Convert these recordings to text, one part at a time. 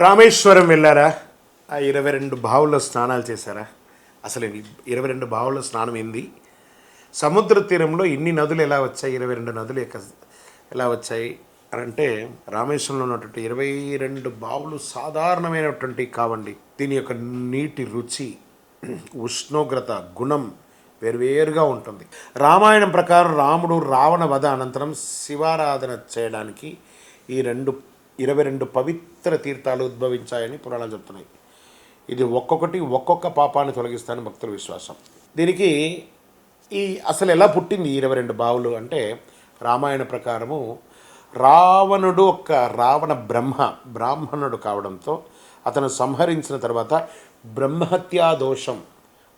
రామేశ్వరం వెళ్ళారా? ఆ 22 బావుల్లో స్నానాలు చేశారా? అసలు 22 బావుల్లో స్నానం ఏంది? సముద్ర తీరంలో ఇన్ని నదులు ఎలా వచ్చాయి? 22 నదులు ఎలా వచ్చాయి అని అంటే, రామేశ్వరంలో ఉన్నటువంటి 22 బావులు సాధారణమైనటువంటి కావండి. దీని యొక్క నీటి రుచి, ఉష్ణోగ్రత, గుణం వేరువేరుగా ఉంటుంది. రామాయణం ప్రకారం రాముడు రావణ వధ అనంతరం శివారాధన చేయడానికి ఈ 22 పవిత్ర తీర్థాలు ఉద్భవించాయని పురాణాలు చెప్తున్నాయి. ఇది ఒక్కొక్కటి ఒక్కొక్క పాపాన్ని తొలగిస్తాయని భక్తుల విశ్వాసం. దీనికి అసలు ఎలా పుట్టింది 22 బావులు అంటే, రామాయణ ప్రకారము రావణుడు రావణ బ్రాహ్మణుడు కావడంతో అతను సంహరించిన తర్వాత బ్రహ్మహత్యా దోషం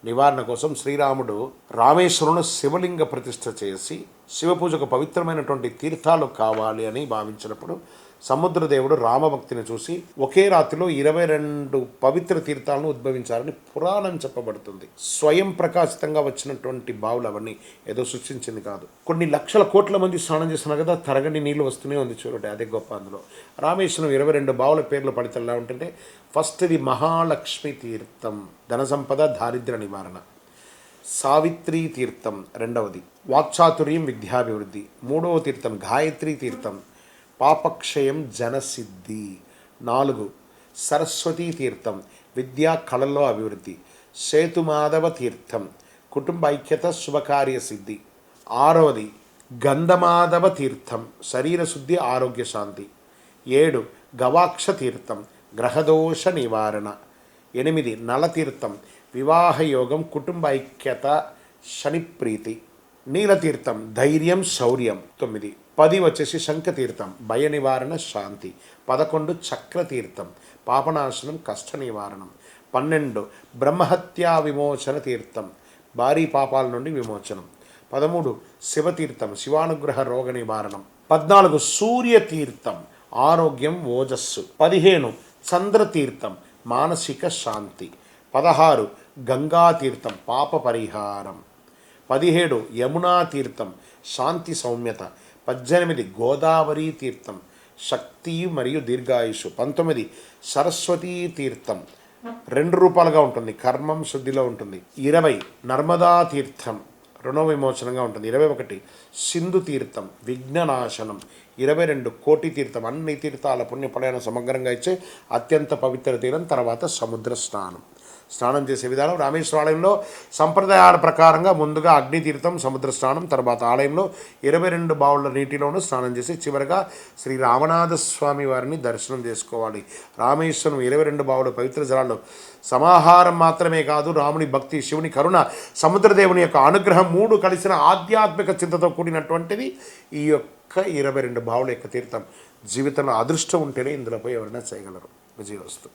నివారణ కోసం శ్రీరాముడు రామేశ్వరంలో శివలింగ ప్రతిష్ఠ చేసి శివపూజకు పవిత్రమైనటువంటి తీర్థాలు కావాలి అని భావించినప్పుడు సముద్రదేవుడు రామభక్తిని చూసి ఒకే రాత్రిలో 22 పవిత్ర తీర్థాలను ఉద్భవించారని పురాణం చెప్పబడుతుంది. స్వయం ప్రకాశితంగా వచ్చినటువంటి బావులు అవన్నీ ఏదో సృష్టించింది కాదు. కొన్ని లక్షల కోట్ల మంది స్నానం చేస్తున్నారు కదా, తరగని నీళ్ళు వస్తూనే ఉంది చూడండి, అదే గొప్ప. అందులో రామేశ్వరం 22 బావుల పేర్లు పడితే ఎలా ఉంటుంటే, ఫస్ట్ది మహాలక్ష్మి తీర్థం, ధన సంపద దారిద్ర్య నివారణ. సావిత్రి తీర్థం రెండవది, వాక్చాతుర్యం విద్యాభివృద్ధి. మూడవ తీర్థం గాయత్రి తీర్థం, పాపక్షయం జనసిద్ధి. 4 సరస్వతీ తీర్థం, విద్యా కళల్లో అభివృద్ధి. సేతుమాధవ తీర్థం, కుటుంబ ఐక్యత శుభకార్య సిద్ధి. 6వది గంధమాధవ తీర్థం, శరీర శుద్ధి ఆరోగ్య శాంతి. 7 గవాక్ష తీర్థం, గ్రహదోష నివారణ. 8 నలతీర్థం, వివాహయోగం, కుటుంబ ఐక్యత, శనిప్రీతి. నీలతీర్థం ధైర్యం శౌర్యం. 9 10 వచ్చేసి శంఖతీర్థం, భయ నివారణ శాంతి. 11 చక్రతీర్థం, పాపనాశనం కష్ట నివారణం. 12 బ్రహ్మహత్యా విమోచన తీర్థం, భారీ పాపాల నుండి విమోచనం. 13 శివతీర్థం, శివానుగ్రహ రోగ నివారణం. 14 సూర్యతీర్థం, ఆరోగ్యం ఓజస్సు. 15 చంద్రతీర్థం, మానసిక శాంతి. 16 గంగాతీర్థం, పాప పరిహారం. 17 యమునా తీర్థం, శాంతి సౌమ్యత. 18 గోదావరి తీర్థం, శక్తి మరియు దీర్ఘాయుషు. 19 సరస్వతీ తీర్థం, 2 రూపాలుగా ఉంటుంది, కర్మం శుద్ధిలో ఉంటుంది. 20 నర్మదా తీర్థం, రుణ విమోచనంగా ఉంటుంది. 21 సింధు తీర్థం, విఘ్ననాశనం. 22 కోటి తీర్థం, అన్ని తీర్థాల పుణ్యఫలాలను సమగ్రంగా ఇచ్చే అత్యంత పవిత్ర తీరం. తర్వాత సముద్ర స్నానం చేసే విధానం. రామేశ్వర ఆలయంలో సంప్రదాయాల ప్రకారంగా ముందుగా అగ్ని తీర్థం, సముద్ర స్నానం. తర్వాత ఆలయంలో 22 బావుల నీటిలోనూ స్నానం చేసి చివరిగా శ్రీ రామనాథ స్వామి వారిని దర్శనం చేసుకోవాలి. రామేశ్వరం 22 బావుల పవిత్ర జలాల్లో సమాహారం మాత్రమే కాదు, రాముని భక్తి, శివుని కరుణ, సముద్రదేవుని యొక్క అనుగ్రహం 3 కలిసిన ఆధ్యాత్మిక చింతతో కూడినటువంటిది ఈ యొక్క 22 బావుల యొక్క తీర్థం. జీవితంలో అదృష్టం ఉంటేనే ఇందులో పోయి ఎవరైనా చేయగలరు. విజయవస్తు.